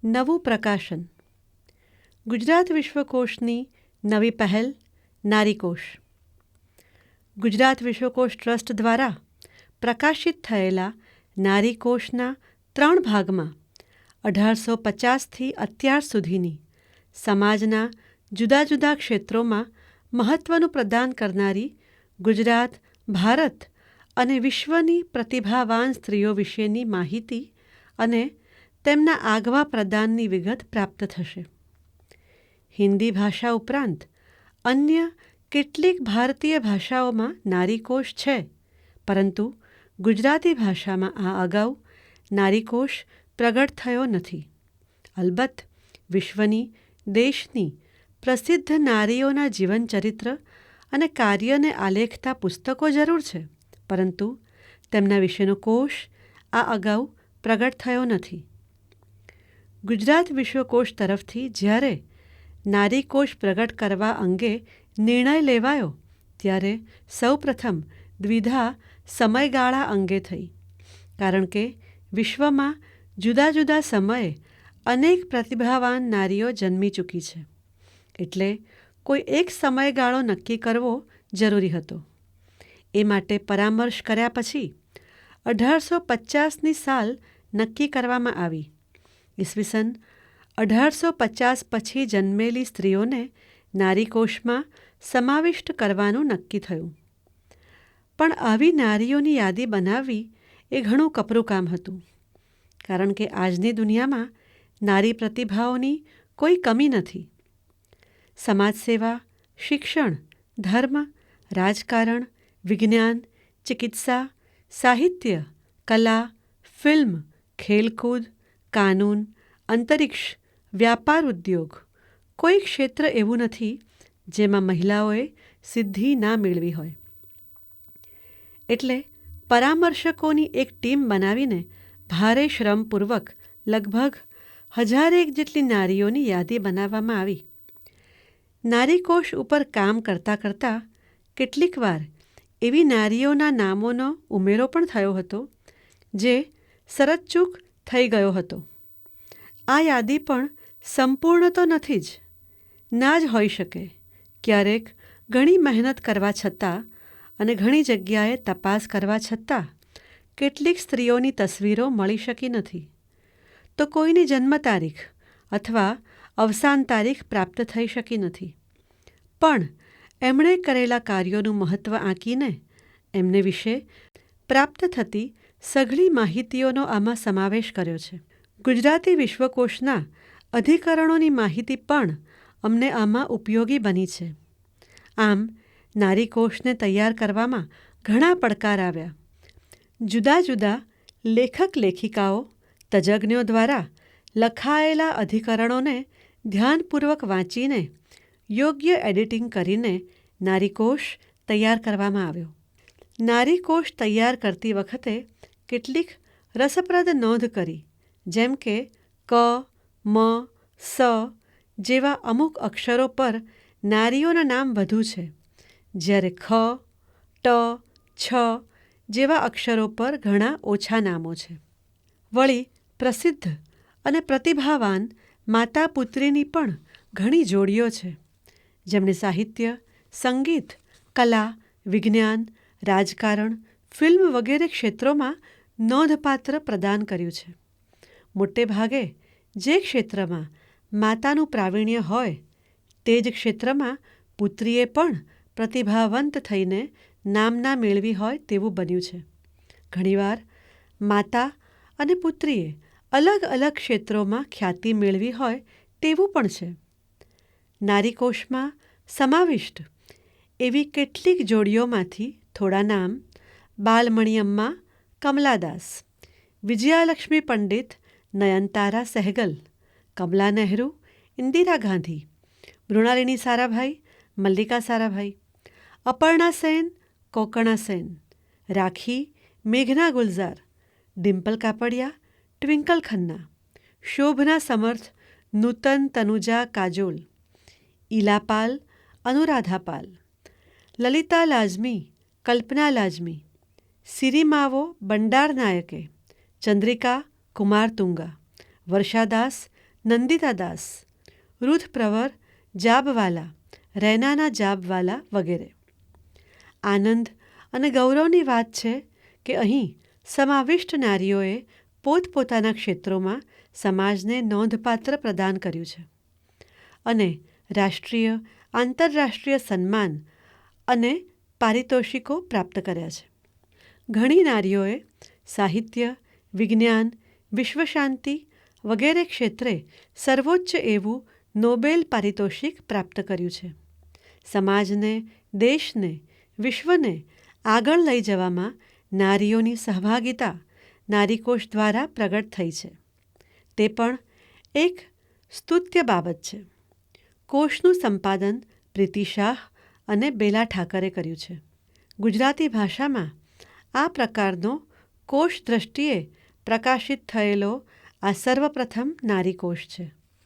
નવું પ્રકાશન. ગુજરાત વિશ્વકોશની નવી પહેલ નારીકોશ. ગુજરાત વિશ્વકોશ ટ્રસ્ટ દ્વારા પ્રકાશિત થયેલા નારીકોશના 3 ભાગમાં 1850થી અત્યાર સુધીની સમાજના જુદા જુદા ક્ષેત્રોમાં મહત્ત્વનું પ્રદાન કરનારી ગુજરાત, ભારત અને વિશ્વની પ્રતિભાવાન સ્ત્રીઓ વિશેની માહિતી અને તેમના આગવા પ્રદાનની વિગત પ્રાપ્ત થશે. હિન્દી ભાષા ઉપરાંત અન્ય કેટલીક ભારતીય ભાષાઓમાં નારીકોશ છે, પરંતુ ગુજરાતી ભાષામાં આ અગાઉ નારીકોશ પ્રગટ થયો નથી. અલબત્ત વિશ્વની, દેશની પ્રસિદ્ધ નારીઓના જીવનચરિત્ર અને કાર્યને આલેખતા પુસ્તકો જરૂર છે, પરંતુ તેમના વિશેનો કોશ આ અગાઉ પ્રગટ થયો નથી. ગુજરાત વિશ્વકોશ તરફથી જ્યારે નારીકોશ પ્રગટ કરવા અંગે નિર્ણય લેવાયો ત્યારે સૌપ્રથમ દ્વિધા સમયગાળા અંગે થઈ, કારણ કે વિશ્વમાં જુદા જુદા સમયે અનેક પ્રતિભાવાન નારીઓ જન્મી ચૂકી છે, એટલે કોઈ એક સમયગાળો નક્કી કરવો જરૂરી હતો. એ માટે પરામર્શ કર્યા પછી 1850ની સાલ નક્કી કરવામાં આવી. ઈસવીસન 1850 પછી જન્મેલી સ્ત્રીઓને નારીકોશમાં સમાવિષ્ટ કરવાનું નક્કી થયું. પણ આવી નારીઓની યાદી બનાવવી એ ઘણું કપરું કામ હતું, કારણ કે આજની દુનિયામાં નારી પ્રતિભાઓની કોઈ કમી નથી. સમાજસેવા, શિક્ષણ, ધર્મ, રાજકારણ, વિજ્ઞાન, ચિકિત્સા, સાહિત્ય, કલા, ફિલ્મ, ખેલકૂદ, કાનૂન, અંતરિક્ષ, વ્યાપાર ઉદ્યોગ, કોઈ ક્ષેત્ર એવું નથી જેમાં મહિલાઓએ સિદ્ધિ ના મેળવી હોય. એટલે પરામર્શકોની એક ટીમ બનાવીને ભારે શ્રમપૂર્વક લગભગ 1000 જેટલી નારીઓની યાદી બનાવવામાં આવી. નારીકોશ ઉપર કામ કરતાં કરતાં કેટલીક વાર એવી નારીઓના નામોનો ઉમેરો પણ થયો હતો જે શરતચૂક થઈ ગયો હતો. આ યાદી પણ સંપૂર્ણ તો નથી જ, ના જ હોઈ શકે. ક્યારેક ઘણી મહેનત કરવા છતાં અને ઘણી જગ્યાએ તપાસ કરવા છતાં કેટલીક સ્ત્રીઓની તસવીરો મળી શકી નથી, તો કોઈની જન્મ તારીખ અથવા અવસાન તારીખ પ્રાપ્ત થઈ શકી નથી. પણ એમણે કરેલા કાર્યોનું મહત્ત્વ આંકીને એમને વિશે પ્રાપ્ત થતી સઘળી માહિતીઓનો આમાં સમાવેશ કર્યો છે. ગુજરાતી વિશ્વકોશના અધિકરણોની માહિતી પણ અમને આમાં ઉપયોગી બની છે. આમ નારીકોશને તૈયાર કરવામાં ઘણા પડકાર આવ્યા. જુદા જુદા લેખક લેખિકાઓ, તજજ્ઞો દ્વારા લખાયેલા અધિકરણોને ધ્યાનપૂર્વક વાંચીને યોગ્ય એડિટિંગ કરીને નારીકોશ તૈયાર કરવામાં આવ્યો. નારીકોશ તૈયાર કરતી વખતે કેટલીક રસપ્રદ નોંધ કરી, જેમ કે ક, મ, સ જેવા અમુક અક્ષરો પર નારીઓના નામ વધુ છે, જ્યારે ખ, ટ, છ જેવા અક્ષરો પર ઘણા ઓછા નામો છે. વળી પ્રસિદ્ધ અને પ્રતિભાવાન માતા પુત્રીની પણ ઘણી જોડીઓ છે, જેમણે સાહિત્ય, સંગીત, કલા, વિજ્ઞાન, રાજકારણ, ફિલ્મ વગેરે ક્ષેત્રોમાં નોંધપાત્ર પ્રદાન કર્યું છે. મોટે ભાગે જે ક્ષેત્રમાં માતાનું પ્રાવીણ્ય હોય તે જ ક્ષેત્રમાં પુત્રીએ પણ પ્રતિભાવંત થઈને નામના મેળવી હોય તેવું બન્યું છે. ઘણીવાર માતા અને પુત્રીએ અલગ અલગ ક્ષેત્રોમાં ખ્યાતિ મેળવી હોય તેવું પણ છે. નારીકોશમાં સમાવિષ્ટ એવી કેટલીક જોડીઓમાંથી થોડા નામ: બાલમણિયમ્મા કમલાદાસ, વિજયાલક્ષ્મી પંડિત નયનતારા સહેગલ, કમલા નહેરુ ઇન્દિરા ગાંધી, મૃણાલિની સારાભાઈ મલ્લિકા સારાભાઈ, અપર્ણા સેન કોકણા સેન, રાખી મેઘના ગુલઝાર, ડિમ્પલ કાપડિયા ટ્વિંકલ ખન્ના, શોભના સમર્થ નૂતન તનુજા કાજોલ, ઈલાપાલ અનુરાધાપાલ, લલિતા લાજમી કલ્પના લાજમી, સિરિમાવો બંડાર નાયકે, ચંદ્રિકા કુમાર તુંગા, વર્ષાદાસ નંદિતા દાસ, રૂથ પ્રવર જાબવાલા, રૈનાના જાબવાલા વગેરે. આનંદ અને ગૌરવની વાત છે કે અહીં સમાવિષ્ટ નારીઓએ પોતપોતાના ક્ષેત્રોમાં સમાજને નોંધપાત્ર પ્રદાન કર્યું છે અને રાષ્ટ્રીય આંતરરાષ્ટ્રીય સન્માન અને પારિતોષિકો પ્રાપ્ત કર્યા છે. ઘણી નારીઓએ સાહિત્ય, વિજ્ઞાન, વિશ્વશાંતિ વગેરે ક્ષેત્રે સર્વોચ્ચ એવું નોબેલ પારિતોષિક પ્રાપ્ત કર્યું છે. સમાજને, દેશને, વિશ્વને આગળ લઈ જવામાં નારીઓની સહભાગિતા નારીકોષ દ્વારા પ્રગટ થઈ છે. તે પણ એક સ્તુત્ય બાબત છે. કોષનું સંપાદન પ્રીતિ શાહ અને બેલા ઠાકરે કર્યું છે. ગુજરાતી ભાષામાં આ પ્રકારનો કોષ દ્રષ્ટિએ પ્રકાશિત થયેલો આ સર્વપ્રથમ નારીકોષ છે.